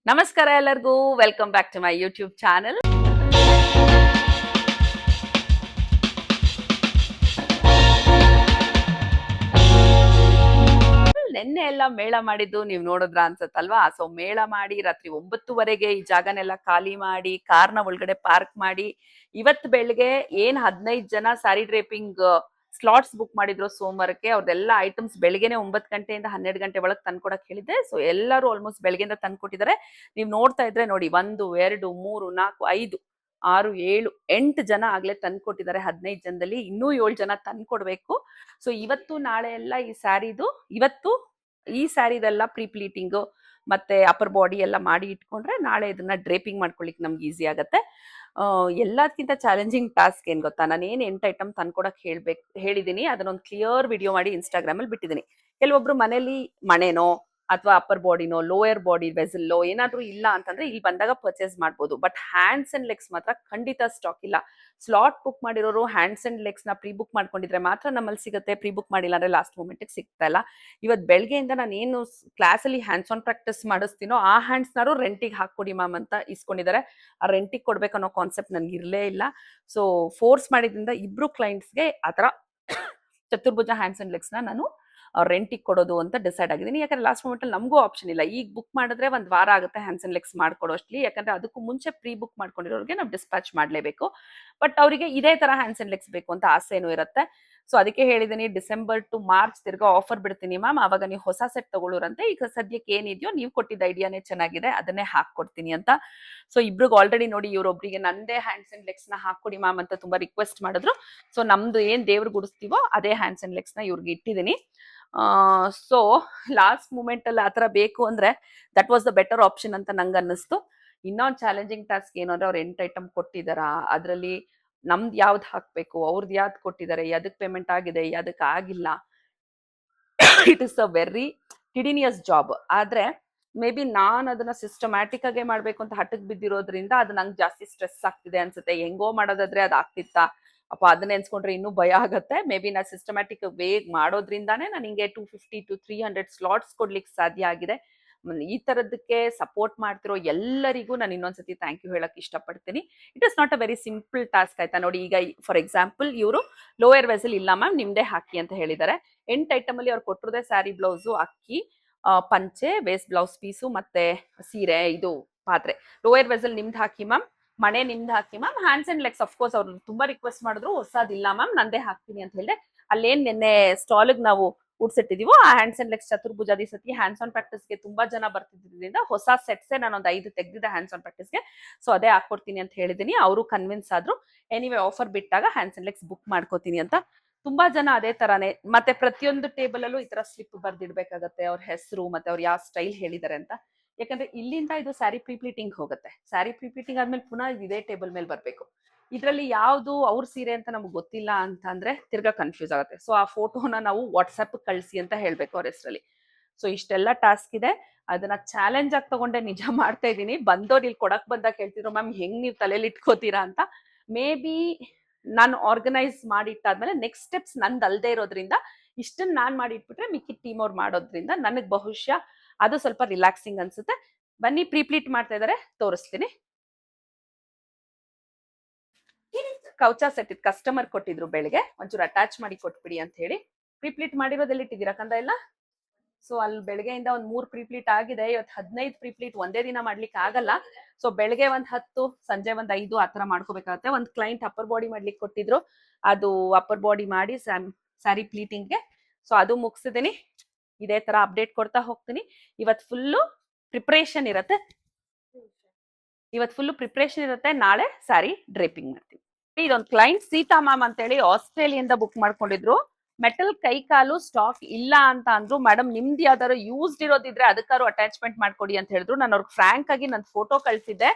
ನಮಸ್ಕಾರ ಎಲ್ಲರಿಗೂ, welcome back to my YouTube channel. ನಿನ್ನೆ ಎಲ್ಲ ಮೇಳ ಮಾಡಿದ್ದು ನೀವು ನೋಡಿದ್ರ ಅನ್ಸತ್ತಲ್ವಾ? ಸೊ ಮೇಳ ಮಾಡಿ ರಾತ್ರಿ 9:30ಗೆ ಈ ಜಾಗನೆಲ್ಲ ಖಾಲಿ ಮಾಡಿ ಕಾರ್ನ ಒಳಗಡೆ ಪಾರ್ಕ್ ಮಾಡಿ ಇವತ್ತು ಬೆಳಿಗ್ಗೆ ಏನ್ 15 ಜನ ಸ್ಯಾರಿ ಡ್ರೇಪಿಂಗ್ ಸ್ಲಾಟ್ಸ್ ಬುಕ್ ಮಾಡಿದ್ರು ಸೋಮವಾರಕ್ಕೆ, ಅವ್ರದೆಲ್ಲ ಐಟಮ್ಸ್ ಬೆಳಿಗ್ಗೆನೆ 9 ಗಂಟೆಯಿಂದ 12 ಗಂಟೆ ಒಳಗೆ ತಂದ್ಕೊಡಕ್ ಹೇಳಿದ್ದೆ. ಸೊ ಎಲ್ಲರೂ ಆಲ್ಮೋಸ್ಟ್ ಬೆಳಗ್ಗೆಯಿಂದ ತಂದ್ಕೊಟ್ಟಿದ್ದಾರೆ. ನೀವು ನೋಡ್ತಾ ಇದ್ರೆ ನೋಡಿ, 1 2 3 4 5 6 7 8 ಜನ ಆಗ್ಲೇ ತಂದ್ಕೊಟ್ಟಿದ್ದಾರೆ. 15 ಜನದಲ್ಲಿ ಇನ್ನೂ 7 ಜನ ತಂದ್ಕೊಡ್ಬೇಕು. ಸೊ ಇವತ್ತು ನಾಳೆ ಎಲ್ಲ ಈ ಸ್ಯಾರಿದು ಈ ಸ್ಯಾರಿದೆಲ್ಲ ಪ್ರೀ ಪ್ಲೀಟಿಂಗು ಮತ್ತೆ ಅಪ್ಪರ್ ಬಾಡಿ ಎಲ್ಲ ಮಾಡಿ ಇಟ್ಕೊಂಡ್ರೆ ನಾಳೆ ಇದನ್ನ ಡ್ರೇಪಿಂಗ್ ಮಾಡ್ಕೊಳ್ಳಿಕ್ ನಮ್ಗೆ ಈಸಿ ಆಗತ್ತೆ. ಎಲ್ಲದಕ್ಕಿಂತ ಚಾಲೆಂಜಿಂಗ್ ಟಾಸ್ಕ್ ಏನ್ ಗೊತ್ತಾ, ನಾನು ಏನ್ 8 ಐಟಮ್ ತಂದ್ಕೊಡಕ್ ಹೇಳಿದೀನಿ, ಅದನ್ನೊಂದು ಕ್ಲಿಯರ್ ವಿಡಿಯೋ ಮಾಡಿ ಇನ್ಸ್ಟಾಗ್ರಾಮ್ ಅಲ್ಲಿ ಬಿಟ್ಟಿದ್ದೀನಿ. ಕೆಲವೊಬ್ರು ಮನೇಲಿ ಮಣೆನೋ ಅಥವಾ ಅಪ್ಪರ್ ಬಾಡಿನೋ ಲೋಯರ್ ಬಾಡಿ ವೆಸಲ್ಲೋ ಏನಾದ್ರೂ ಇಲ್ಲ ಅಂತಂದ್ರೆ ಇಲ್ಲಿ ಬಂದಾಗ ಪರ್ಚೇಸ್ ಮಾಡ್ಬೋದು. ಬಟ್ ಹ್ಯಾಂಡ್ಸ್ ಅಂಡ್ ಲೆಗ್ಸ್ ಮಾತ್ರ ಖಂಡಿತ ಸ್ಟಾಕ್ ಇಲ್ಲ. ಸ್ಲಾಟ್ ಬುಕ್ ಮಾಡಿರೋರು ಹ್ಯಾಂಡ್ಸ್ ಅಂಡ್ ಲೆಗ್ಸ್ ನ ಪ್ರೀ ಬುಕ್ ಮಾಡ್ಕೊಂಡಿದ್ರೆ ಮಾತ್ರ ನಮ್ಮಲ್ಲಿ ಸಿಗುತ್ತೆ. ಪ್ರೀ ಬುಕ್ ಮಾಡಿಲ್ಲ ಅಂದ್ರೆ ಲಾಸ್ಟ್ ಮೂಮೆಂಟ್ ಸಿಗ್ತಾ ಇಲ್ಲ. ಇವತ್ತು ಬೆಳಗ್ಗೆಯಿಂದ ನಾನು ಏನು ಕ್ಲಾಸಲ್ಲಿ ಹ್ಯಾಂಡ್ಸ್ ಆನ್ ಪ್ರಾಕ್ಟೀಸ್ ಮಾಡಿಸ್ತೀನೋ ಆ ಹ್ಯಾಂಡ್ಸ್ನಾರು ರೆಂಟಿಗೆ ಹಾಕೊಡಿ ಮ್ಯಾಮ್ ಅಂತ ಇಸ್ಕೊಂಡಿದ್ದಾರೆ. ಆ ರೆಂಟಿಗೆ ಕೊಡ್ಬೇಕನ್ನೋ ಕಾನ್ಸೆಪ್ಟ್ ನನ್ಗೆ ಇರಲೇ ಇಲ್ಲ. ಸೊ ಫೋರ್ಸ್ ಮಾಡಿದ್ರಿಂದ ಇಬ್ರು ಕ್ಲೈಂಟ್ಸ್ಗೆ ಆತರ ಚತುರ್ಭುಜ ಹ್ಯಾಂಡ್ಸ್ ಅಂಡ್ ಲೆಗ್ಸ್ ನಾನು ರೆಂಟಿಗೆ ಕೊಡೋದು ಅಂತ ಡಿಸೈಡ್ ಆಗಿದ್ದೀನಿ. ಯಾಕಂದ್ರೆ ಲಾಸ್ಟ್ ಮೂಮೆಂಟ್ ಅಲ್ಲಿ ನಮಗೂ ಆಪ್ಷನ್ ಇಲ್ಲ. ಈಗ ಬುಕ್ ಮಾಡಿದ್ರೆ ಒಂದ್ ವಾರ ಆಗುತ್ತೆ ಹ್ಯಾಂಡ್ಸ್ ಅಂಡ್ ಲೆಗ್ಸ್ ಮಾಡ್ಕೊಡೋಷ್ಟ್ಲಿ. ಯಾಕಂದ್ರೆ ಅದಕ್ಕೂ ಮುಂಚೆ ಪ್ರೀ ಬುಕ್ ಮಾಡ್ಕೊಂಡಿರೋರಿಗೆ ನಾವು ಡಿಸ್ಪ್ಯಾಚ್ ಮಾಡಲೇಬೇಕು. ಬಟ್ ಅವರಿಗೆ ಇದೇ ತರ ಹ್ಯಾಂಡ್ಸ್ ಅಂಡ್ ಲೆಗ್ಸ್ ಬೇಕು ಅಂತ ಆಸೆನೂ ಇರುತ್ತೆ. ಸೊ ಅದಕ್ಕೆ ಹೇಳಿದೀನಿ, ಡಿಸೆಂಬರ್ ಟು ಮಾರ್ಚ್ ತಿರ್ಗಾ ಆಫರ್ ಬಿಡ್ತೀನಿ ಮ್ಯಾಮ್, ಅವಾಗ ನೀವು ಹೊಸ ಸೆಟ್ ತಗೊಳ್ಳೋರಂತೆ. ಈಗ ಸದ್ಯಕ್ಕೆ ಏನಿದೆಯೋ ನೀವು ಕೊಟ್ಟಿದ್ದ ಐಡಿಯಾನೇ ಚೆನ್ನಾಗಿದೆ, ಅದನ್ನೇ ಹಾಕೊಡ್ತೀನಿ ಅಂತ. ಸೊ ಇಬ್ರಿಗೆ ಆಲ್ರೆಡಿ ನೋಡಿ, ಇವ್ರೊಬ್ರಿಗೆ ನಂದೇ ಹ್ಯಾಂಡ್ಸ್ ಅಂಡ್ ಲೆಗ್ಸ್ ನ ಹಾಕೊಡಿ ಮ್ಯಾಮ್ ಅಂತ ತುಂಬಾ ರಿಕ್ವೆಸ್ಟ್ ಮಾಡಿದ್ರು. ಸೊ ನಮ್ದು ಏನ್ ದೇವ್ರು ಗುಡಿಸ್ತೀವೋ ಅದೇ ಹ್ಯಾಂಡ್ಸ್ ಅಂಡ್ ಲೆಗ್ಸ್ ನ ಇವ್ರಿಗೆ ಇಟ್ಟಿದ್ದೀನಿ. ಸೊ ಲಾಸ್ಟ್ ಮೂಮೆಂಟ್ ಅಲ್ಲಿ ಆತರ ಬೇಕು ಅಂದ್ರೆ that was the better option ಅಂತ ನಂಗೆ ಅನ್ನಿಸ್ತು. ಇನ್ನೊಂದು ಚಾಲೆಂಜಿಂಗ್ ಟಾಸ್ಕ್ ಏನು ಅಂದ್ರೆ, ಅವ್ರು 8 ಐಟಮ್ ಕೊಟ್ಟಿದಾರ, ಅದ್ರಲ್ಲಿ ನಮ್ದು ಯಾವ್ದು ಹಾಕ್ಬೇಕು, ಅವ್ರದ್ದು ಯಾವ್ದು ಕೊಟ್ಟಿದ್ದಾರೆ, ಯಾವ್ದಕ್ ಪೇಮೆಂಟ್ ಆಗಿದೆ, ಯಾವ್ದಕ್ ಆಗಿಲ್ಲ. It is a very tedious job. ಆದ್ರೆ ಮೇ ಬಿ ನಾನು ಅದನ್ನ ಸಿಸ್ಟಮ್ಯಾಟಿಕ್ ಆಗಿ ಮಾಡ್ಬೇಕು ಅಂತ ಹಠಕ್ ಬಿದ್ದಿರೋದ್ರಿಂದ ಅದು ನಂಗೆ ಜಾಸ್ತಿ ಸ್ಟ್ರೆಸ್ ಆಗ್ತಿದೆ ಅನ್ಸುತ್ತೆ. ಹೆಂಗೋ ಮಾಡೋದಾದ್ರೆ ಅದು ಆಗ್ತಿತ್ತಾ ಅಪ್ಪ, ಅದನ್ನ ಎನ್ಸ್ಕೊಂಡ್ರೆ ಇನ್ನೂ ಭಯ ಆಗತ್ತೆ. ಮೇ ಬಿ ನಾ ಸಿಸ್ಟಮ್ಯಾಟಿಕ್ ವೇಗ್ ಮಾಡೋದ್ರಿಂದಾನೇ ನಾನು ಹಿಂಗೆ 250 to 300 ಸ್ಲಾಟ್ಸ್ ಕೊಡ್ಲಿಕ್ಕೆ ಸಾಧ್ಯ ಆಗಿದೆ. ಈ ತರದಕ್ಕೆ ಸಪೋರ್ಟ್ ಮಾಡ್ತಿರೋ ಎಲ್ಲರಿಗೂ ನಾನು ಇನ್ನೊಂದ್ಸತಿ ಥ್ಯಾಂಕ್ ಯು ಹೇಳಕ್ ಇಷ್ಟಪಡ್ತೀನಿ. It is not a very simple task, ಆಯ್ತಾ. ನೋಡಿ, ಈಗ ಫಾರ್ ಎಕ್ಸಾಂಪಲ್ ಇವರು ಲೋಯರ್ ವೆಸಲ್ ಇಲ್ಲ ಮ್ಯಾಮ್ ನಿಮ್ದೇ ಹಾಕಿ ಅಂತ ಹೇಳಿದ್ದಾರೆ. 8 ಐಟಮ್ ಅಲ್ಲಿ ಅವ್ರು ಕೊಟ್ಟಿರೋದೇ ಸ್ಯಾರಿ ಬ್ಲೌಸು, ಅಕ್ಕಿ, ಪಂಚೆ, ವೇಸ್ಟ್ ಬ್ಲೌಸ್ ಪೀಸು ಮತ್ತೆ ಸೀರೆ, ಇದು ಪಾತ್ರೆ. ಲೋಯರ್ ವೆಸಲ್ ನಿಮ್ದು ಹಾಕಿ ಮ್ಯಾಮ್, ಮಣೆ ನಿಮ್ದು ಹಾಕಿ ma'am, hands and legs of course ಅವ್ರು ತುಂಬಾ ರಿಕ್ವೆಸ್ಟ್ ಮಾಡಿದ್ರು, ಹೊಸದಿಲ್ಲ ಮ್ಯಾಮ್ ನಂದೇ ಹಾಕ್ತೀನಿ ಅಂತ ಹೇಳಿದೆ. ಅಲ್ಲೇನ್ ನಿನ್ನೆ ಸ್ಟಾಲ್ಗೆ ನಾವು ಉಡ್ಸಿಟ್ಟಿದೀವೋ ಆ ಹ್ಯಾಂಡ್ಸ್ ಅಂಡ್ ಲೆಗ್ಸ್ ಚತುರ್ಭುಜಾದಿ ಸತಿ ಹ್ಯಾಂಡ್ಸ್ ಆನ್ ಪ್ರಾಕ್ಟೀಸ್ಗೆ ತುಂಬಾ ಜನ ಬರ್ತಿದ್ರಿಂದ ಹೊಸ ಸೆಟ್ಸೇ ನಾನೊಂದು 5 ತೆಗೆದಿದ್ದೆ ಹ್ಯಾಂಡ್ಸ್ ಆನ್ ಪ್ರಾಕ್ಟೀಸ್ಗೆ. ಸೊ ಅದೇ ಹಾಕೊಡ್ತೀನಿ ಅಂತ ಹೇಳಿದೀನಿ. ಅವರು ಕನ್ವಿನ್ಸ್ ಆದ್ರು. ಎನಿವೆ ಆಫರ್ ಬಿಟ್ಟಾಗ ಹ್ಯಾಂಡ್ಸ್ ಅಂಡ್ ಲೆಗ್ಸ್ ಬುಕ್ ಮಾಡ್ಕೋತೀನಿ ಅಂತ. ತುಂಬಾ ಜನ ಅದೇ ತರಾನೇ, ಮತ್ತೆ ಪ್ರತಿಯೊಂದು ಟೇಬಲ್ ಅಲ್ಲೂ ಈ ತರ ಸ್ಲಿಪ್ ಬರ್ದಿಡ್ಬೇಕಾಗತ್ತೆ, ಅವ್ರ ಹೆಸರು ಮತ್ತೆ ಅವ್ರು ಯಾವ ಸ್ಟೈಲ್ ಹೇಳಿದಾರೆ ಅಂತ. ಯಾಕಂದ್ರೆ ಇಲ್ಲಿಂದ ಇದು ಸ್ಯಾರಿ ಪ್ರೀಪ್ಲೀಟಿಂಗ್ ಹೋಗುತ್ತೆ. ಸ್ಯಾರಿ ಪ್ರೀಪ್ಲೀಟಿಂಗ್ ಆದ್ಮೇಲೆ ಪುನಃ ಇದೇ ಟೇಬಲ್ ಮೇಲೆ ಬರ್ಬೇಕು. ಇದ್ರಲ್ಲಿ ಯಾವ್ದು ಅವ್ರ ಸೀರೆ ಅಂತ ನಮ್ಗೆ ಗೊತ್ತಿಲ್ಲ ಅಂತ ಅಂದ್ರೆ ತಿರ್ಗಾ ಕನ್ಫ್ಯೂಸ್ ಆಗುತ್ತೆ. ಸೊ ಆ ಫೋಟೋನ ನಾವು ವಾಟ್ಸಪ್ ಕಳಿಸಿ ಅಂತ ಹೇಳ್ಬೇಕು ಅವ್ರ ಹೆಸರಲ್ಲಿ. ಸೊ ಇಷ್ಟೆಲ್ಲ ಟಾಸ್ಕ್ ಇದೆ. ಅದನ್ನ ಚಾಲೆಂಜ್ ಆಗಿ ತಗೊಂಡೆ ನಿಜ ಮಾಡ್ತಾ ಇದ್ದೀನಿ. ಬಂದವ್ರು ಇಲ್ಲಿ ಕೊಡಕ್ ಬಂದಾಗ ಹೇಳ್ತಿದ್ರು, ಮ್ಯಾಮ್ ಹೆಂಗ್ ನೀವು ತಲೆಯಲ್ಲಿ ಇಟ್ಕೋತೀರಾ ಅಂತ. ಮೇ ಬಿ ನಾನು ಆರ್ಗನೈಸ್ ಮಾಡಿ ಇಟ್ಟಾದ್ಮೇಲೆ ನೆಕ್ಸ್ಟ್ ಸ್ಟೆಪ್ಸ್ ನಂದು ಅಲ್ದೇ ಇರೋದ್ರಿಂದ ಇಷ್ಟನ್ನ ನಾನ್ ಮಾಡಿ ಇಟ್ಬಿಟ್ರೆ ಮಿಕ್ಕಿ ಟೀಮ್ ಅವ್ರು ಮಾಡೋದ್ರಿಂದ ನನಗ್ ಬಹುಶಃ ಅದು ಸ್ವಲ್ಪ ರಿಲ್ಯಾಕ್ಸಿಂಗ್ ಅನ್ಸುತ್ತೆ. ಬನ್ನಿ, ಪ್ರೀಪ್ಲೀಟ್ ಮಾಡ್ತಾ ಇದಾರೆ, ತೋರಿಸ್ತೀನಿ. ಕೌಚಾ ಸೆಟ್ ಇದು ಕಸ್ಟಮರ್ ಕೊಟ್ಟಿದ್ರು ಬೆಳಿಗ್ಗೆ, ಒಂಚೂರು ಅಟ್ಯಾಚ್ ಮಾಡಿ ಕೊಟ್ಬಿಡಿ ಅಂತ ಹೇಳಿ. ಪ್ರೀಪ್ಲೀಟ್ ಮಾಡಿರೋದೆಲ್ಲಿ ಇಟ್ಟಿದ್ದೀರಾ ಕಂದ ಎಲ್ಲ? ಸೊ ಅಲ್ಲಿ ಬೆಳಗ್ಗೆಯಿಂದ ಒಂದ್ 3 ಪ್ರೀಪ್ಲೀಟ್ ಆಗಿದೆ. ಇವತ್ತು 15 ಪ್ರೀಪ್ಲೀಟ್ ಒಂದೇ ದಿನ ಮಾಡ್ಲಿಕ್ಕೆ ಆಗಲ್ಲ. ಸೊ ಬೆಳಗ್ಗೆ ಒಂದ್ 10, ಸಂಜೆ ಒಂದ್ 5 ಆತರ ಮಾಡ್ಕೋಬೇಕಾಗತ್ತೆ. ಒಂದ್ ಕ್ಲೈಂಟ್ ಅಪ್ಪರ್ ಬಾಡಿ ಮಾಡ್ಲಿಕ್ಕೆ ಕೊಟ್ಟಿದ್ರು, ಅದು ಅಪ್ಪರ್ ಬಾಡಿ ಮಾಡಿ ಸ್ಯಾರಿ ಪ್ಲೀಟಿಂಗ್ಗೆ. ಸೊ ಅದು ಮುಗಿಸಿದೀನಿ. ಇದೇ ತರ ಅಪ್ಡೇಟ್ ಕೊಡ್ತಾ ಹೋಗ್ತೀನಿ. ಇವತ್ತು ಫುಲ್ಲು ಪ್ರಿಪರೇಷನ್ ಇರತ್ತೆ. ನಾಳೆ ಸ್ಯಾರಿ ಡ್ರೇಪಿಂಗ್ ಮಾಡ್ತೀವಿ. ಇದೊಂದು ಕ್ಲೈಂಟ್ ಸೀತಾ ಮ್ಯಾಮ್ ಅಂತ ಹೇಳಿ ಆಸ್ಟ್ರೇಲಿಯಿಂದ ಬುಕ್ ಮಾಡ್ಕೊಂಡಿದ್ರು. ಮೆಟಲ್ ಕೈ ಕಾಲು ಸ್ಟಾಕ್ ಇಲ್ಲ ಅಂತ ಅಂದ್ರು. ಮೇಡಮ್ ನಿಮ್ದು ಯಾವ್ದಾದ್ರು ಯೂಸ್ಡ್ ಇರೋದಿದ್ರೆ ಅದಕ್ಕಾದ್ರು ಅಟ್ಯಾಚ್ಮೆಂಟ್ ಮಾಡ್ಕೊಡಿ ಅಂತ ಹೇಳಿದ್ರು. ನಾನು ಅವ್ರಿಗೆ ಫ್ರಾಂಕ್ ಆಗಿ ನನ್ನ ಫೋಟೋ ಕಳ್ಸಿದ್ದೆ.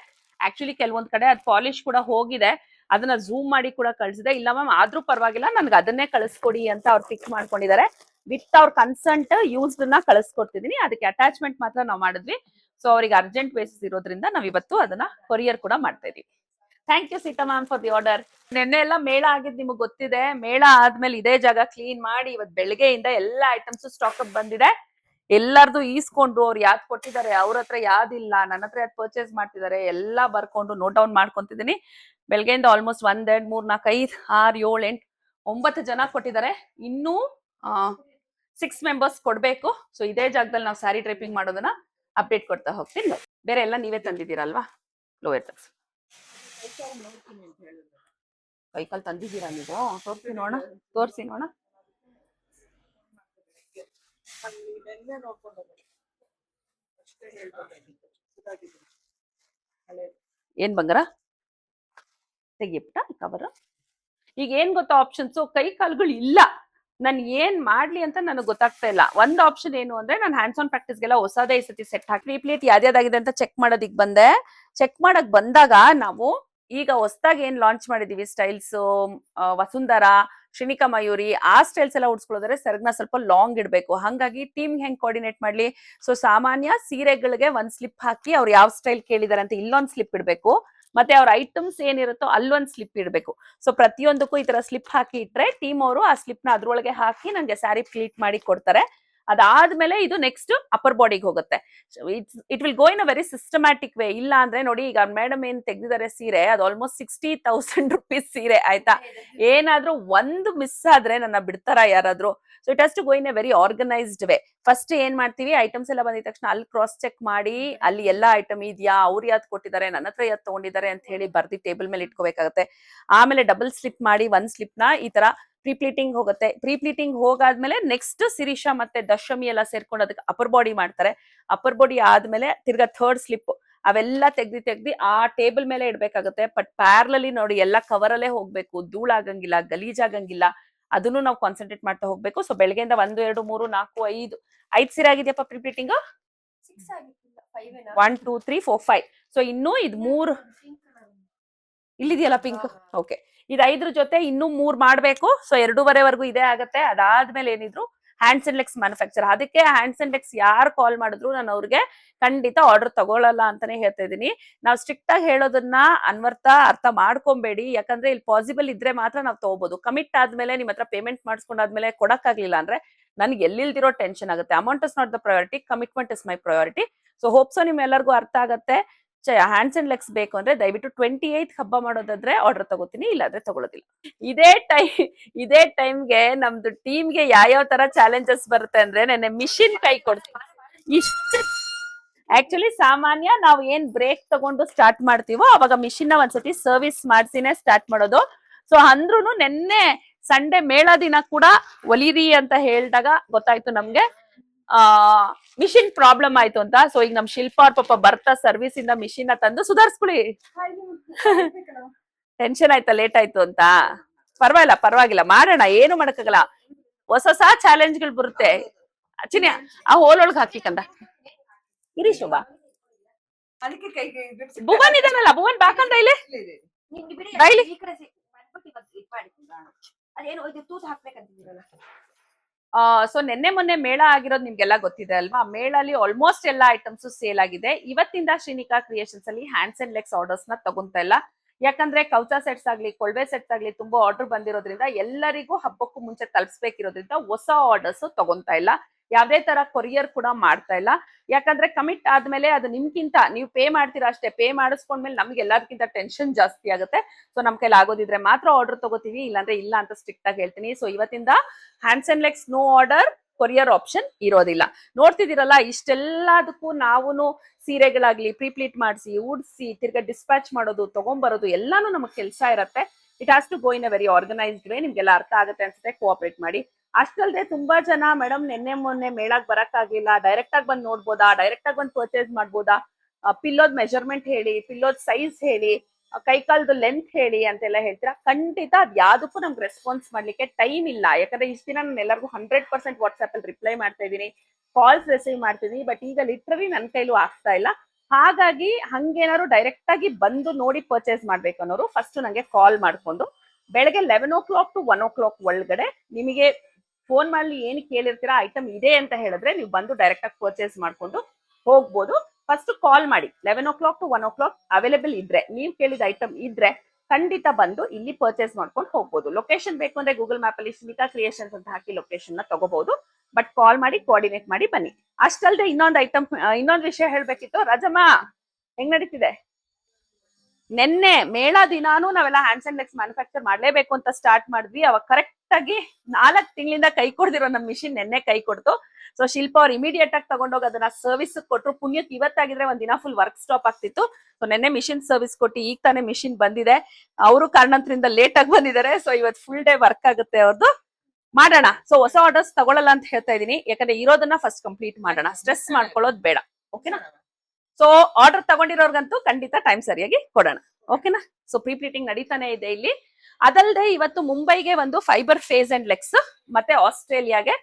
ಆಕ್ಚುಲಿ ಕೆಲವೊಂದ್ ಕಡೆ ಅದು ಪಾಲಿಶ್ ಕೂಡ ಹೋಗಿದೆ, ಅದನ್ನ ಝೂಮ್ ಮಾಡಿ ಕೂಡ ಕಳ್ಸಿದೆ. ಇಲ್ಲ ಮ್ಯಾಮ್ ಆದ್ರೂ ಪರವಾಗಿಲ್ಲ, ನನ್ಗೆ ಅದನ್ನೇ ಕಳಿಸ್ಕೊಡಿ ಅಂತ ಅವ್ರು ಫಿಕ್ಸ್ ಮಾಡ್ಕೊಂಡಿದ್ದಾರೆ. ವಿತ್ ಅವ್ರ ಕನ್ಸಂಟ್ ಯೂಸ್ಡ್ ನ ಕಳಿಸ್ಕೊಡ್ತಿದೀನಿ. ಅದಕ್ಕೆ ಅಟ್ಯಾಚ್ಮೆಂಟ್ ಮಾತ್ರ ನಾವು ಮಾಡಿದ್ವಿ. ಸೊ ಅವ್ರಿಗೆ ಅರ್ಜೆಂಟ್ ಬೇಸಿಸ್ ಇರೋದ್ರಿಂದ ನಾವ್ ಇವತ್ತು ಅದನ್ನ ಕೊರಿಯರ್ ಕೂಡ ಮಾಡ್ತಾ ಇದೀವಿ. Thank you Sita ma'am for the order. ನಿನ್ನೆ ಎಲ್ಲ ಮೇಳ ಆಗಿದ್ ನಿಮಗೆ ಗೊತ್ತಿದೆ. ಮೇಳ ಆದ್ಮೇಲೆ ಇದೇ ಜಾಗ ಕ್ಲೀನ್ ಮಾಡಿ ಇವತ್ತು ಬೆಳಗ್ಗೆಯಿಂದ ಎಲ್ಲಾ ಐಟಮ್ಸ್ ಸ್ಟಾಕ್ ಅಪ್ ಬಂದಿದೆ. ಎಲ್ಲಾರ್ದು ಈಸ್ಕೊಂಡು ಅವ್ರು ಯಾವ್ದು ಕೊಟ್ಟಿದ್ದಾರೆ, ಅವ್ರ ಹತ್ರ ಯಾವ್ದಿಲ್ಲ, ನನ್ನ ಹತ್ರ ಯಾವ್ದು ಪರ್ಚೇಸ್ ಮಾಡ್ತಿದ್ದಾರೆ ಎಲ್ಲ ಬರ್ಕೊಂಡು ನೋಟ್ ಡೌನ್ ಮಾಡ್ಕೊಂತಿದ್ದೀನಿ. ಬೆಳಗ್ಗೆಯಿಂದ ಆಲ್ಮೋಸ್ಟ್ 1 2 3 4 5 6 7 8 9 ಜನ ಕೊಟ್ಟಿದ್ದಾರೆ. ಇನ್ನೂ 6 ಮೆಂಬರ್ಸ್ ಕೊಡ್ಬೇಕು. ಸೊ ಇದೇ ಜಾಗದಲ್ಲಿ ನಾವು ಸ್ಯಾರಿ ಡ್ರೈಪಿಂಗ್ ಮಾಡೋದನ್ನ ಅಪ್ಡೇಟ್ ಕೊಡ್ತಾ ಹೋಗ್ತೀನಿ. ಬೇರೆ ಎಲ್ಲ ನೀವೇ ತಂದಿದ್ದೀರಲ್ವಾ? ಲೋಯರ್ ತಗ್ಸ್ ಕೈಕಾಲ್ ತಂದಿದ್ದೀರಾ ನೀವು? ತೋರಿಸಿ ನೋಡ, ತೋರಿಸಿ ನೋಡ. ಏನ್ ಬಂಗಾರ ತೆಗಿಯಪ್ಪ ಕವರ್. ಈಗ ಏನ್ ಗೊತ್ತಾ ಆಪ್ಷನ್ಸ್, ಕೈ ಕಾಲುಗಳು ಇಲ್ಲ. ನಾನು ಏನ್ ಮಾಡ್ಲಿ ಅಂತ ನನಗೆ ಗೊತ್ತಾಗ್ತಾ ಇಲ್ಲ. ಒಂದ್ ಆಪ್ಷನ್ ಏನು ಅಂದ್ರೆ, ನಾನು ಹ್ಯಾಂಡ್ಸ್ ಆನ್ ಪ್ರಾಕ್ಟೀಸ್ಗೆಲ್ಲ ಹೊಸದೇ ಈ ಸತಿ ಸೆಟ್ ಹಾಕಿ ಪ್ಲೇಟ್ ಯಾವ್ದಾಗಿದೆ ಅಂತ ಚೆಕ್ ಮಾಡೋದಿಕ್ ಬಂದೆ. ಚೆಕ್ ಮಾಡಕ್ ಬಂದಾಗ ನಾವು ಈಗ ಹೊಸದಾಗಿ ಏನ್ ಲಾಂಚ್ ಮಾಡಿದೀವಿ ಸ್ಟೈಲ್ಸ್, ವಸುಂಧರಾ, ಶ್ರೀನಿಕಾ ಮಯೂರಿ, ಆ ಸ್ಟೈಲ್ಸ್ ಎಲ್ಲ ಉಡ್ಸ್ಕೊಳ್ಳೋದ್ರೆ ಸೆರಗ್ನ ಸ್ವಲ್ಪ ಲಾಂಗ್ ಇಡ್ಬೇಕು. ಹಂಗಾಗಿ ಟೀಮ್ ಹೆಂಗ್ ಕೋಆರ್ಡಿನೇಟ್ ಮಾಡ್ಲಿ? ಸೊ ಸಾಮಾನ್ಯ ಸೀರೆಗಳಿಗೆ ಒಂದ್ ಸ್ಲಿಪ್ ಹಾಕಿ ಅವ್ರು ಯಾವ ಸ್ಟೈಲ್ ಕೇಳಿದಾರೆ ಅಂತ ಇಲ್ಲೊಂದ್ ಸ್ಲಿಪ್ ಇಡ್ಬೇಕು, ಮತ್ತೆ ಅವ್ರ ಐಟಮ್ಸ್ ಏನಿರುತ್ತೋ ಅಲ್ಲೊಂದ್ ಸ್ಲಿಪ್ ಇಡ್ಬೇಕು. ಸೊ ಪ್ರತಿಯೊಂದಕ್ಕೂ ಈ ತರ ಸ್ಲಿಪ್ ಹಾಕಿ ಇಟ್ರೆ ಟೀಮ್ ಅವರು ಆ ಸ್ಲಿಪ್ ನ ಅದ್ರೊಳಗೆ ಹಾಕಿ ನಂಗೆ ಸ್ಯಾರಿ ಪ್ಲೀಟ್ ಮಾಡಿ ಕೊಡ್ತಾರೆ. ಅದಾದ್ಮೇಲೆ ಇದು ನೆಕ್ಸ್ಟ್ ಅಪ್ಪರ್ ಬಾಡಿಗೆ ಹೋಗುತ್ತೆ. It will go in a very systematic way. ಇಲ್ಲ ಅಂದ್ರೆ ನೋಡಿ, ಈಗ ಮೇಡಮ್ ಏನ್ ತೆಗ್ದಿದ್ದಾರೆ ಸೀರೆ, ಅದು ಆಲ್ಮೋಸ್ಟ್ 60,000 rupees ಸೀರೆ ಆಯ್ತಾ. ಏನಾದ್ರೂ ಒಂದು ಮಿಸ್ ಆದ್ರೆ ನನ್ನ ಬಿಡ್ತಾರ ಯಾರಾದ್ರೂ? So it has to go in a very organised way. First ಏನ್ ಮಾಡ್ತೀವಿ, ಐಟಮ್ಸ್ ಎಲ್ಲ ಬಂದಿದ ತಕ್ಷಣ ಅಲ್ಲಿ ಕ್ರಾಸ್ ಚೆಕ್ ಮಾಡಿ ಅಲ್ಲಿ ಎಲ್ಲಾ ಐಟಮ್ ಇದೆಯಾ, ಅವ್ರು ಯಾವ್ದು ಕೊಟ್ಟಿದ್ದಾರೆ, ನನ್ನ ಹತ್ರ ಯಾವ್ದು ತಗೊಂಡಿದ್ದಾರೆ ಅಂತ ಹೇಳಿ ಬರ್ದಿ ಟೇಬಲ್ ಮೇಲೆ ಇಟ್ಕೋಬೇಕಾಗತ್ತೆ. ಆಮೇಲೆ ಡಬಲ್ ಸ್ಲಿಪ್ ಮಾಡಿ ಒಂದ್ ಸ್ಲಿಪ್ ನ ಈ ತರ ಪ್ರೀಪ್ಲೀಟಿಂಗ್ ಹೋಗುತ್ತೆ. ಪ್ರೀಪ್ಲೀಟಿಂಗ್ ಹೋಗಾದ್ಮೇಲೆ ನೆಕ್ಸ್ಟ್ ಶಿರೀಷಾ ಮತ್ತೆ ದಶಮಿ ಎಲ್ಲ ಸೇರ್ಕೊಂಡು ಅದಕ್ಕೆ ಅಪ್ಪರ್ ಬಾಡಿ ಮಾಡ್ತಾರೆ. ಅಪ್ಪರ್ ಬಾಡಿ ಆದ್ಮೇಲೆ ತಿರ್ಗಾ ಥರ್ಡ್ ಸ್ಲಿಪ್ ಅವೆಲ್ಲ ತೆಗ್ದಿ ಆ ಟೇಬಲ್ ಮೇಲೆ ಇಡ್ಬೇಕಾಗುತ್ತೆ. ಬಟ್ ಪ್ಯಾರಲಲ್ಲಿ ನೋಡಿ ಎಲ್ಲ ಕವರ್ ಅಲ್ಲೇ ಹೋಗ್ಬೇಕು, ಧೂಳಾಗಂಗಿಲ್ಲ, ಗಲೀಜಾಗಂಗಿಲ್ಲ. ಅದನ್ನು ನಾವು ಕಾನ್ಸಂಟ್ರೇಟ್ ಮಾಡ್ತಾ ಹೋಗ್ಬೇಕು. ಸೊ ಬೆಳಗ್ಗೆಯಿಂದ 1 2 3 4 5 ಸೀರೆ ಆಗಿದೆಯಪ್ಪ ಪ್ರೀಪ್ಲೀಟಿಂಗ್. 1 2 3 4 5. ಸೊ ಇನ್ನೂ ಇದು 3 ಇಲ್ಲಿದೆಯಲ್ಲ ಪಿಂಕ್. ಓಕೆ, ಇದು 5 ಜೊತೆ ಇನ್ನೂ 3 ಮಾಡ್ಬೇಕು. ಸೊ 2:30 ಇದೇ ಆಗತ್ತೆ. ಅದಾದ್ಮೇಲೆ ಏನಿದ್ರು ಹ್ಯಾಂಡ್ಸ್ ಅಂಡ್ ಲೆಗ್ಸ್ ಮ್ಯಾನುಫ್ಯಾಕ್ಚರ್. ಅದಕ್ಕೆ ಹ್ಯಾಂಡ್ಸ್ ಅಂಡ್ ಲೆಗ್ಸ್ ಯಾರು ಕಾಲ್ ಮಾಡಿದ್ರು ನಾನು ಅವ್ರಿಗೆ ಖಂಡಿತ ಆರ್ಡರ್ ತಗೊಳ್ಳಲ್ಲ ಅಂತಾನೆ ಹೇಳ್ತಾ ಇದೀನಿ. ನಾವು ಸ್ಟ್ರಿಕ್ಟ್ ಆಗಿ ಹೇಳೋದನ್ನ ಅರ್ಥ ಮಾಡ್ಕೊಬೇಡಿ. ಯಾಕಂದ್ರೆ ಇಲ್ಲಿ ಪಾಸಿಬಲ್ ಇದ್ರೆ ಮಾತ್ರ ನಾವು ತಗೋಬಹುದು. ಕಮಿಟ್ ಆದ್ಮೇಲೆ ನಿಮ್ಮ ಹತ್ರ ಪೇಮೆಂಟ್ ಮಾಡಿಸ್ಕೊಂಡಾದ್ಮೇಲೆ ಕೊಡಕ್ಕಾಗ್ಲಿಲ್ಲ ಅಂದ್ರೆ ನನ್ಗೆ ಎಲ್ಲಿಲ್ದಿರೋ ಟೆನ್ಷನ್ ಆಗುತ್ತೆ. Amount is not the priority, commitment is my priority. So hope so ನಿಮ್ಮೆಲ್ಲರಿಗೂ ಅರ್ಥ ಆಗತ್ತೆ. ಹ್ಯಾಂಡ್ಸ್ ಅಂಡ್ ಲೆಗ್ಸ್ ಬೇಕು ಅಂದ್ರೆ ದಯವಿಟ್ಟು 28th ಹಬ್ಬ ಮಾಡೋದಾದ್ರೆ ಆರ್ಡರ್ ತಗೋತೀನಿ, ಇಲ್ಲಾಂದ್ರೆ ತಗೊಳ್ಳೋದಿಲ್ಲ. ಇದೇ ಟೈಮ್ಗೆ ನಮ್ದು ಟೀಮ್ಗೆ ಯಾವ ತರ ಚಾಲೆಂಜಸ್ ಬರುತ್ತೆ ಅಂದ್ರೆ, ನೆನ್ನೆ ಮಿಷಿನ್ ಕೈ ಕೊಡ್ತೀನಿ. ಇಷ್ಟ ಆಕ್ಚುಲಿ ಸಾಮಾನ್ಯ ನಾವು ಏನ್ ಬ್ರೇಕ್ ತಗೊಂಡು ಸ್ಟಾರ್ಟ್ ಮಾಡ್ತೀವೋ ಅವಾಗ ಮಿಷಿನ್ ನ ಒಂದ್ಸತಿ ಸರ್ವಿಸ್ ಮಾಡ್ಸಿನೇ ಸ್ಟಾರ್ಟ್ ಮಾಡೋದು. ಸೊ ಅಂದ್ರೂ ನೆನ್ನೆ ಸಂಡೆ ಮೇಳ ದಿನ ಕೂಡ ಒಲಿರಿ ಅಂತ ಹೇಳಿದಾಗ ಗೊತ್ತಾಯ್ತು ನಮ್ಗೆ ಮಿಷಿನ್ ಪ್ರಾಬ್ಲಮ್ ಆಯ್ತು ಅಂತ. ಸೊ ಈಗ ನಮ್ ಶಿಲ್ಪಾ ಅವ್ರ ಪಾಪ ಬರ್ತಾ ಸರ್ವಿಸ್ ಇಂದ ಮಿಷಿನ್ ನ ತಂದು ಸುಧಾರಿಸ್ಕೊಳ್ಳಿ. ಟೆನ್ಷನ್ ಆಯ್ತಾ ಲೇಟ್ ಆಯ್ತು ಅಂತ? ಪರವಾಗಿಲ್ಲ ಮಾಡೋಣ, ಏನು ಮಾಡಕ್ಕಾಗಲ್ಲ. ಹೊಸ ಚಾಲೆಂಜ್ಗಳು ಬರುತ್ತೆ. ಚಿನ್ನಿ ಆ ಹೋಲೊಳಗ್ ಹಾಕಿಕಂದ ಇರಿ ಶೋಭಾ. ಭುವನ್ ಇದಾನಲ್ಲ, ಭುವನ್ ಬಾಕಂದ ಇಲ್ಲಿ ಡೈಲಿ ಸೊ ನಿನ್ನೆ ಮೊನ್ನೆ ಮೇಳ ಆಗಿರೋದು ನಿಮ್ಗೆಲ್ಲ ಗೊತ್ತಿದೆ ಅಲ್ವಾ. ಮೇಳಲ್ಲಿ ಆಲ್ಮೋಸ್ಟ್ ಎಲ್ಲಾ ಐಟಮ್ಸ್ ಸೇಲ್ ಆಗಿದೆ. ಇವತ್ತಿಂದ ಶ್ರೀನಿಕಾ ಕ್ರಿಯೇಷನ್ಸ್ ಅಲ್ಲಿ ಹ್ಯಾಂಡ್ಸ್ ಅಂಡ್ ಲೆಗ್ಸ್ ಆರ್ಡರ್ಸ್ ನ ತಗೊಂತಾ ಇಲ್ಲ. ಯಾಕಂದ್ರೆ ಕೌಚಾ ಸೆಟ್ಸ್ ಆಗ್ಲಿ, ಕೊಳ್ವೆ ಸೆಟ್ಸ್ ಆಗ್ಲಿ ತುಂಬಾ ಆರ್ಡರ್ ಬಂದಿರೋದ್ರಿಂದ ಎಲ್ಲರಿಗೂ ಹಬ್ಬಕ್ಕೂ ಮುಂಚೆ ತಲುಪಿಸ್ಬೇಕಿರೋದ್ರಿಂದ ಹೊಸ ಆರ್ಡರ್ಸ್ ತಗೊಂತಾ ಇಲ್ಲ. ಯಾವ್ದೇ ತರ ಕೊರಿಯರ್ ಕೂಡ ಮಾಡ್ತಾ ಇಲ್ಲ. ಯಾಕಂದ್ರೆ ಕಮಿಟ್ ಆದ್ಮೇಲೆ ಅದು ನಿಮ್ಗಿಂತ ನೀವು ಪೇ ಮಾಡ್ತೀರಾ ಅಷ್ಟೇ. ಪೇ ಮಾಡಿಸ್ಕೊಂಡ್ಮೇಲೆ ನಮ್ಗೆ ಎಲ್ಲದಕ್ಕಿಂತ ಟೆನ್ಷನ್ ಜಾಸ್ತಿ ಆಗುತ್ತೆ. ಸೊ ನಮ್ ಕೈಲಿ ಆಗೋದಿದ್ರೆ ಮಾತ್ರ ಆರ್ಡರ್ ತಗೋತೀವಿ, ಇಲ್ಲಾಂದ್ರೆ ಇಲ್ಲ ಅಂತ ಸ್ಟ್ರಿಕ್ಟ್ ಆಗಿ ಹೇಳ್ತೀನಿ. ಸೊ ಇವತ್ತಿಂದ hands and legs no order, courier option ಇರೋದಿಲ್ಲ. ನೋಡ್ತಿದ್ದೀರಲ್ಲ, ಇಷ್ಟೆಲ್ಲದಕ್ಕೂ ನಾವು ಸೀರೆಗಳಾಗ್ಲಿ ಪ್ರೀಪ್ಲೀಟ್ ಮಾಡಿಸಿ ಉಡ್ಸಿ ತಿರ್ಗಾ ಡಿಸ್ಪ್ಯಾಚ್ ಮಾಡೋದು, ತಗೊಂಡ್ಬರೋದು ಎಲ್ಲಾನು ನಮಗ್ ಕೆಲಸ ಇರತ್ತೆ. It has to go in a very organised way. ನಿಮ್ಗೆಲ್ಲ ಅರ್ಥ ಆಗುತ್ತೆ ಅನ್ಸುತ್ತೆ, ಕೋಆಪರೇಟ್ ಮಾಡಿ. ಅಷ್ಟಲ್ದೆ ತುಂಬಾ ಜನ ಮೇಡಮ್ ನಿನ್ನೆ ಮೊನ್ನೆ ಮೇಳಕ್ ಬರಕ್ ಆಗಿಲ್ಲ, ಡೈರೆಕ್ಟ್ ಆಗಿ ಬಂದು ನೋಡ್ಬೋದಾ, ಡೈರೆಕ್ಟ್ ಆಗಿ ಬಂದು ಪರ್ಚೇಸ್ ಮಾಡ್ಬೋದಾ, ಪಿಲ್ಲೋದ್ ಮೆಜರ್ಮೆಂಟ್ ಹೇಳಿ, ಪಿಲ್ಲೋದ್ ಸೈಜ್ ಹೇಳಿ, ಕೈಕಾಲ್ದು ಲೆಂತ್ ಹೇಳಿ ಅಂತೆಲ್ಲ ಹೇಳ್ತೀರಾ. ಖಂಡಿತ ಅದ್ ಯಾವ್ದಕ್ಕೂ ನಮ್ಗೆ ರೆಸ್ಪಾನ್ಸ್ ಮಾಡ್ಲಿಕ್ಕೆ ಟೈಮ್ ಇಲ್ಲ. ಯಾಕಂದ್ರೆ ಇಷ್ಟ ದಿನ ನಾನು ಎಲ್ಲರಿಗೂ 100% ವಾಟ್ಸ್ಆಪ್ ಅಲ್ಲಿ ರಿಪ್ಲೈ ಮಾಡ್ತಾ ಇದೀನಿ, ಕಾಲ್ಸ್ ರಿಸೀವ್ ಮಾಡ್ತಿದೀನಿ. ಬಟ್ ಈಗ ಲಿಟ್ರಲಿ ನನ್ನ ಕೈಲೂ ಆಗ್ತಾ ಇಲ್ಲ. ಹಾಗಾಗಿ ಹಂಗೇನಾದ್ರು ಡೈರೆಕ್ಟ್ ಆಗಿ ಬಂದು ನೋಡಿ ಪರ್ಚೇಸ್ ಮಾಡ್ಬೇಕು ಅನ್ನೋರು ಫಸ್ಟ್ ನಂಗೆ ಕಾಲ್ ಮಾಡ್ಕೊಂಡು ಬೆಳಗ್ಗೆ 11 o'clock to 1 o'clock ಒಳಗಡೆ ನಿಮಗೆ ಫೋನ್ ಮಾಡಿ ಏನು ಕೇಳಿರ್ತೀರಾ ಐಟಮ್ ಇದೆ ಅಂತ ಹೇಳಿದ್ರೆ ನೀವು ಬಂದು ಡೈರೆಕ್ಟ್ ಆಗಿ ಪರ್ಚೇಸ್ ಮಾಡ್ಕೊಂಡು ಹೋಗ್ಬೋದು. ಫಸ್ಟ್ ಕಾಲ್ ಮಾಡಿ 11 o'clock to 1 o'clock ಅವೈಲೇಬಲ್ ಇದ್ರೆ, ನೀವು ಕೇಳಿದ ಐಟಮ್ ಇದ್ರೆ ಖಂಡಿತ ಬಂದು ಇಲ್ಲಿ ಪರ್ಚೇಸ್ ಮಾಡ್ಕೊಂಡು ಹೋಗ್ಬೋದು. ಲೊಕೇಶನ್ ಬೇಕು ಅಂದ್ರೆ ಗೂಗಲ್ ಮ್ಯಾಪ್ ಅಲ್ಲಿ ಶ್ರೀನಿಕಾ ಕ್ರಿಯೇಷನ್ಸ್ ಅಂತ ಹಾಕಿ ಲೊಕೇಶನ್ ನ ತಗೋಬಹುದು. ಬಟ್ ಕಾಲ್ ಮಾಡಿ ಕೋಆರ್ಡಿನೇಟ್ ಮಾಡಿ ಬನ್ನಿ. ಅಷ್ಟಲ್ದೆ ಇನ್ನೊಂದು ವಿಷಯ ಹೇಳ್ಬೇಕಿತ್ತು. ರಾಜಮ್ಮ ಹೆಂಗ್ ನಡೀತಿದೆ? ನೆನ್ನೆ ಮೇಳ ದಿನಾನು ನಾವೆಲ್ಲ ಹ್ಯಾಂಡ್ಸ್ ಅಂಡ್ ಲೆಗ್ಸ್ ಮ್ಯಾನುಫ್ಯಾಕ್ಚರ್ ಮಾಡ್ಲೇಬೇಕು ಅಂತ ಸ್ಟಾರ್ಟ್ ಮಾಡಿದ್ವಿ. ಅವಾಗ ಕರೆಕ್ಟ್ ಆಗಿ 4 ತಿಂಗಳಿಂದ ಕೈ ಕೊಡ್ದಿರೋ ನಮ್ ಮಿಷಿನ್ ನೆನ್ನೆ ಕೈ ಕೊಡ್ತು. ಸೊ ಶಿಲ್ಪ ಅವ್ರು ಇಮಿಡಿಯೇಟ್ ಆಗಿ ತಗೊಂಡೋಗಿ ಅದನ್ನ ಸರ್ವಿಸ್ ಕೊಟ್ರು. ಪುಣ್ಯಕ್ಕೆ ಇವತ್ತಾಗಿದ್ರೆ ಒಂದ್ ದಿನ ಫುಲ್ ವರ್ಕ್ ಸ್ಟಾಪ್ ಆಗ್ತಿತ್ತು. ಸೊ ನೆನ್ನೆ ಮಿಷಿನ್ ಸರ್ವಿಸ್ ಕೊಟ್ಟು ಈಗ ತಾನೇ ಮಿಷಿನ್ ಬಂದಿದೆ. ಅವರು ಕಾರಣಾಂತರದಿಂದ ಲೇಟ್ ಆಗಿ ಬಂದಿದ್ದಾರೆ. ಸೊ ಇವತ್ತು ಫುಲ್ ಡೇ ವರ್ಕ್ ಆಗುತ್ತೆ ಅವ್ರದ್ದು. ಮಾಡೋಣ. ಸೊ ಹೊಸ ಆರ್ಡರ್ಸ್ ತಗೊಳ್ಳಲ್ಲ ಅಂತ ಹೇಳ್ತಾ ಇದೀನಿ, ಯಾಕಂದ್ರೆ ಇರೋದನ್ನ ಫಸ್ಟ್ ಕಂಪ್ಲೀಟ್ ಮಾಡೋಣ. ಸ್ಟ್ರೆಸ್ ಮಾಡ್ಕೊಳ್ಳೋದು ಬೇಡ. ಓಕೆನಾ? ಸೊ ಆರ್ಡರ್ ತಗೊಂಡಿರೋರ್ಗಂತೂ ಖಂಡಿತ ಟೈಮ್ ಸರಿಯಾಗಿ ಕೊಡೋಣ. ಓಕೆನಾ? ಸೊ ಪ್ರೀ ಪ್ಲೀಟಿಂಗ್ ನಡೀತಾನೆ ಇದೆ ಇಲ್ಲಿ. ಅದಲ್ಲದೆ ಇವತ್ತು ಮುಂಬೈಗೆ ಒಂದು ಫೈಬರ್ ಫೇಸ್ ಅಂಡ್ ಲೆಗ್ಸ್, ಮತ್ತೆ ಆಸ್ಟ್ರೇಲಿಯಾಗೆ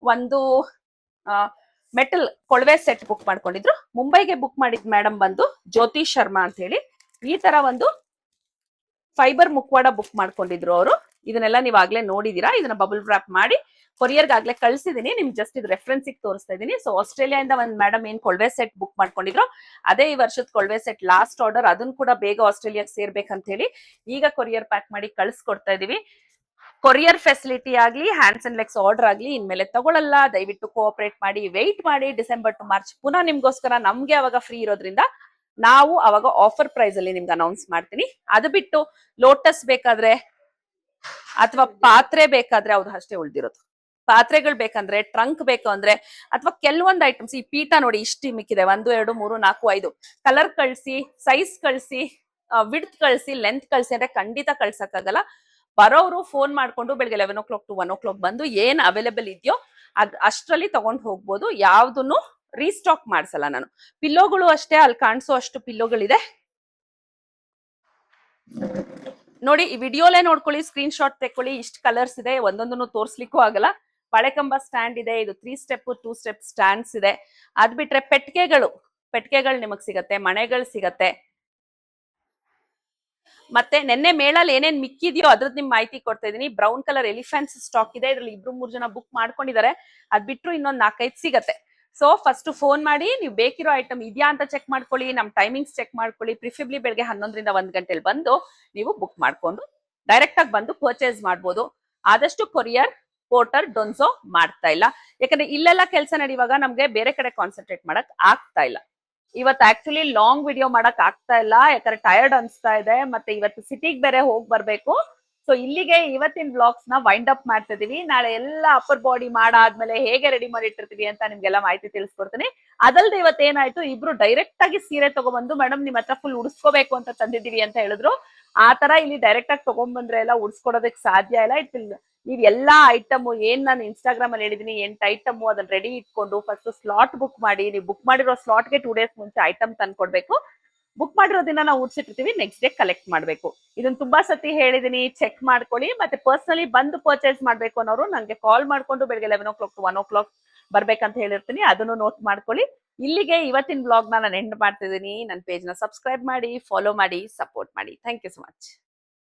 ಒಂದು ಮೆಟಲ್ ಕೊಳವೆ ಸೆಟ್ ಬುಕ್ ಮಾಡ್ಕೊಂಡಿದ್ರು. ಮುಂಬೈಗೆ ಬುಕ್ ಮಾಡಿದ್ ಮೇಡಮ್ ಬಂದು ಜ್ಯೋತಿ ಶರ್ಮಾ ಅಂತ ಹೇಳಿ. ಈ ತರ ಒಂದು ಫೈಬರ್ ಮುಖವಾಡ ಬುಕ್ ಮಾಡ್ಕೊಂಡಿದ್ರು ಅವರು. ಇದನ್ನೆಲ್ಲ ನೀವ್ ಆಗ್ಲೇ ನೋಡಿದೀರಾ. ಇದನ್ನ ಬಬಲ್ ವ್ರಾಪ್ ಮಾಡಿ ಕೊರಿಯರ್ಗೆ ಆಗ್ಲೇ ಕಳ್ಸಿದೀನಿ. ನಿಮ್ ಜಸ್ಟ್ ಇದು ರೆಫರೆನ್ಸ್ ತೋರಿಸ್ತಾ ಇದೀನಿ. ಸೊ ಆಸ್ಟ್ರೇಲಿಯಾದಿಂದ ಒಂದ್ ಮೇಡಮ್ ಏನ್ ಕೊಳ್ವೆ ಸೆಟ್ ಬುಕ್ ಮಾಡ್ಕೊಂಡಿದ್ರು, ಅದೇ ಈ ವರ್ಷದ ಕೊಳ್ವೆ ಸೆಟ್ ಲಾಸ್ಟ್ ಆರ್ಡರ್. ಅದನ್ನ ಕೂಡ ಬೇಗ ಆಸ್ಟ್ರೇಲಿಯಾಗೆ ಸೇರ್ಬೇಕಂತ ಹೇಳಿ ಈಗ ಕೊರಿಯರ್ ಪ್ಯಾಕ್ ಮಾಡಿ ಕಳ್ಸಿಕೊಡ್ತಾ ಇದೀವಿ. ಕೊರಿಯರ್ ಫೆಸಿಲಿಟಿ ಆಗ್ಲಿ, ಹ್ಯಾಂಡ್ಸ್ ಅಂಡ್ ಲೆಗ್ಸ್ ಆರ್ಡರ್ ಆಗ್ಲಿ ಇನ್ಮೇಲೆ ತಗೊಳ್ಳಲ್ಲ. ದಯವಿಟ್ಟು ಕೋಆಪರೇಟ್ ಮಾಡಿ, ವೆಯ್ಟ್ ಮಾಡಿ. ಡಿಸೆಂಬರ್ ಟು ಮಾರ್ಚ್ ಪುನಃ ನಿಮ್ಗೋಸ್ಕರ ನಮ್ಗೆ ಅವಾಗ ಫ್ರೀ ಇರೋದ್ರಿಂದ ನಾವು ಅವಾಗ ಆಫರ್ ಪ್ರೈಸ್ ಅಲ್ಲಿ ನಿಮ್ಗೆ ಅನೌನ್ಸ್ ಮಾಡ್ತೀನಿ. ಅದು ಬಿಟ್ಟು ಲೋಟಸ್ ಬೇಕಾದ್ರೆ ಅಥವಾ ಪಾತ್ರೆ ಬೇಕಾದ್ರೆ ಅವ್ರು ಅಷ್ಟೇ ಉಳ್ದಿರೋದು. ಪಾತ್ರೆಗಳು ಬೇಕಂದ್ರೆ, ಟ್ರಂಕ್ ಬೇಕು ಅಂದ್ರೆ, ಅಥವಾ ಕೆಲವೊಂದು ಐಟಮ್ಸ್, ಈ ಪೀಠ ನೋಡಿ ಇಷ್ಟು ಮಿಕ್ಕಿದೆ, 1 2 3 4 5 ಕಲರ್ ಕಳ್ಸಿ, ಸೈಜ್ ಕಳ್ಸಿ, ವಿಡ್ತ್ ಕಳ್ಸಿ, ಲೆಂತ್ ಕಳ್ಸಿ ಅಂದ್ರೆ ಖಂಡಿತ ಕಳ್ಸಕ್ಕಾಗಲ್ಲ. ಬರೋರು ಫೋನ್ ಮಾಡ್ಕೊಂಡು ಬೆಳಗ್ಗೆ 11 o'clock to 1 o'clock ಬಂದು ಏನ್ ಅವೈಲೇಬಲ್ ಇದೆಯೋ ಅಷ್ಟರಲ್ಲಿ ತಗೊಂಡು ಹೋಗ್ಬೋದು. ಯಾವ್ದನ್ನು ರೀಸ್ಟಾಕ್ ಮಾಡ್ಸಲ್ಲ ನಾನು. ಪಿಲ್ಲೋಗಳು ಅಷ್ಟೇ, ಅಲ್ಲಿ ಕಾಣಿಸೋ ಅಷ್ಟು ಪಿಲ್ಲೋಗಳಿದೆ ನೋಡಿ. ಈ ವಿಡಿಯೋಲೇ ನೋಡ್ಕೊಳ್ಳಿ, ಸ್ಕ್ರೀನ್ ಶಾಟ್ ತೆಕ್ಕೊಳ್ಳಿ. ಇಷ್ಟು ಕಲರ್ಸ್ ಇದೆ, ಒಂದೊಂದನ್ನು ತೋರ್ಸ್ಲಿಕ್ಕೂ ಆಗಲ್ಲ. ಬಾಳೆಕಂಬ ಸ್ಟ್ಯಾಂಡ್ ಇದೆ. ಇದು 3 ಸ್ಟೆಪ್ 2 ಸ್ಟೆಪ್ ಸ್ಟ್ಯಾಂಡ್ಸ್ ಇದೆ. ಅದ್ ಬಿಟ್ರೆ ಪೆಟ್ಟಿಗೆಗಳು ನಿಮಗ್ ಸಿಗತ್ತೆ, ಮಣೆಗಳು ಸಿಗತ್ತೆ. ಮತ್ತೆ ನೆನ್ನೆ ಮೇಳಲ್ಲಿ ಏನೇನ್ ಮಿಕ್ಕಿದ್ಯೋ ಅದ್ರದ್ದು ನಿಮ್ ಮಾಹಿತಿ ಕೊಡ್ತಾ ಇದೀನಿ. ಬ್ರೌನ್ ಕಲರ್ ಎಲಿಫೆಂಟ್ಸ್ ಸ್ಟಾಕ್ ಇದೆ. ಇದ್ರಲ್ಲಿ 2-3 ಜನ ಬುಕ್ ಮಾಡ್ಕೊಂಡಿದ್ದಾರೆ. ಅದ್ ಬಿಟ್ರು ಇನ್ನೊಂದ್ 4-5 ಸಿಗತ್ತೆ. ಸೊ ಫಸ್ಟ್ ಫೋನ್ ಮಾಡಿ ನೀವು ಬೇಕಿರೋ ಐಟಮ್ ಇದೆಯಾ ಅಂತ ಚೆಕ್ ಮಾಡ್ಕೊಳ್ಳಿ. ನಮ್ ಟೈಮಿಂಗ್ಸ್ ಚೆಕ್ ಮಾಡ್ಕೊಳ್ಳಿ. ಪ್ರಿಫಿಬ್ಲಿ ಬೆಳಗ್ಗೆ 11 ರಿಂದ 1 ಗಂಟೆಲಿ ಬಂದು ನೀವು ಬುಕ್ ಮಾಡ್ಕೊಂಡು ಡೈರೆಕ್ಟ್ ಆಗಿ ಬಂದು ಪರ್ಚೇಸ್ ಮಾಡ್ಬೋದು. ಆದಷ್ಟು ಕೊರಿಯರ್ ಪೋರ್ಟರ್ ಡೊನ್ಸೋ ಮಾಡ್ತಾ ಇಲ್ಲ, ಯಾಕಂದ್ರೆ ಇಲ್ಲೆಲ್ಲ ಕೆಲಸ ನಡೆಯುವಾಗ ನಮ್ಗೆ ಬೇರೆ ಕಡೆ ಕಾನ್ಸಂಟ್ರೇಟ್ ಮಾಡಕ್ ಆಗ್ತಾ ಇಲ್ಲ. ಇವತ್ತು ಆಕ್ಚುಲಿ ಲಾಂಗ್ ವಿಡಿಯೋ ಮಾಡಕ್ ಆಗ್ತಾ ಇಲ್ಲ, ಯಾಕಂದ್ರೆ ಟಯರ್ಡ್ ಅನ್ಸ್ತಾ ಇದೆ. ಮತ್ತೆ ಇವತ್ತು ಸಿಟಿಗೆ ಬೇರೆ ಹೋಗಿ ಬರ್ಬೇಕು. ಸೊ ಇಲ್ಲಿಗೆ ಇವತ್ತಿನ ಬ್ಲಾಗ್ಸ್ ನ ವೈಂಡ್ ಅಪ್ ಮಾಡ್ತಾ ಇದೀವಿ. ನಾಳೆ ಎಲ್ಲ ಅಪ್ಪರ್ ಬಾಡಿ ಮಾಡಾದ್ಮೇಲೆ ಹೇಗೆ ರೆಡಿ ಮಾಡಿ ಇಟ್ಟಿರ್ತೀವಿ ಅಂತ ನಿಮ್ಗೆಲ್ಲ ಮಾಹಿತಿ ತಿಳಿಸ್ಕೊಡ್ತೀನಿ. ಅದಲ್ದೆ ಇವತ್ತೇನಾಯ್ತು, ಇಬ್ರು ಡೈರೆಕ್ಟ್ ಆಗಿ ಸೀರೆ ತಗೊಬಂದು ಮೇಡಮ್ ನಿಮ್ ಹತ್ರ ಫುಲ್ ಉಡ್ಸ್ಕೋಬೇಕು ಅಂತ ತಂದಿದೀವಿ ಅಂತ ಹೇಳಿದ್ರು. ಆ ತರ ಇಲ್ಲಿ ಡೈರೆಕ್ಟ್ ಆಗಿ ತಗೊಂಡ್ಬಂದ್ರೆ ಎಲ್ಲ ಉಡ್ಸ್ಕೊಡೋದಕ್ಕೆ ಸಾಧ್ಯ ಇಲ್ಲ. ನೀವ್ ಎಲ್ಲಾ ಐಟಮ್ ಏನ್ ನಾನು ಇನ್ಸ್ಟಾಗ್ರಾಮ್ ಅಲ್ಲಿ ಹೇಳಿದೀನಿ 8 ಐಟಮ್ ಅದನ್ನ ರೆಡಿ ಇಟ್ಕೊಂಡು ಫಸ್ಟ್ ಸ್ಲಾಟ್ ಬುಕ್ ಮಾಡಿ, ನೀವು ಬುಕ್ ಮಾಡಿರೋ ಸ್ಲಾಟ್ಗೆ 2 days ಮುಂಚೆ ಐಟಮ್ ತಂದ್ಕೊಡ್ಬೇಕು. ಬುಕ್ ಮಾಡಿರೋ ದಿನ ನಾವು ಉಡ್ಸಿಟ್ಟಿರ್ತೀವಿ, ನೆಕ್ಸ್ಟ್ ಡೇ ಕಲೆಕ್ಟ್ ಮಾಡ್ಬೇಕು. ಇದನ್ನ ತುಂಬಾ ಸತಿ ಹೇಳಿದೀನಿ, ಚೆಕ್ ಮಾಡ್ಕೊಳ್ಳಿ. ಮತ್ತೆ ಪರ್ಸನಲಿ ಬಂದು ಪರ್ಚೇಸ್ ಮಾಡ್ಬೇಕು ಅನ್ನೋರು ನಂಗೆ ಕಾಲ್ ಮಾಡ್ಕೊಂಡು ಬೆಳಗ್ಗೆ 11 o'clock to 1 o'clock ಬರ್ಬೇಕಂತ ಹೇಳಿರ್ತೀನಿ. ಅದನ್ನು ನೋಟ್ ಮಾಡ್ಕೊಳ್ಳಿ. ಇಲ್ಲಿಗೆ ಇವತ್ತಿನ ಬ್ಲಾಗ್ ನಾನು ಎಂಡ್ ಮಾಡ್ತಿದ್ದೀನಿ. ನನ್ನ ಪೇಜ್ ನ ಸಬ್ಸ್ಕ್ರೈಬ್ ಮಾಡಿ, ಫಾಲೋ ಮಾಡಿ, ಸಪೋರ್ಟ್ ಮಾಡಿ. Thank you so much.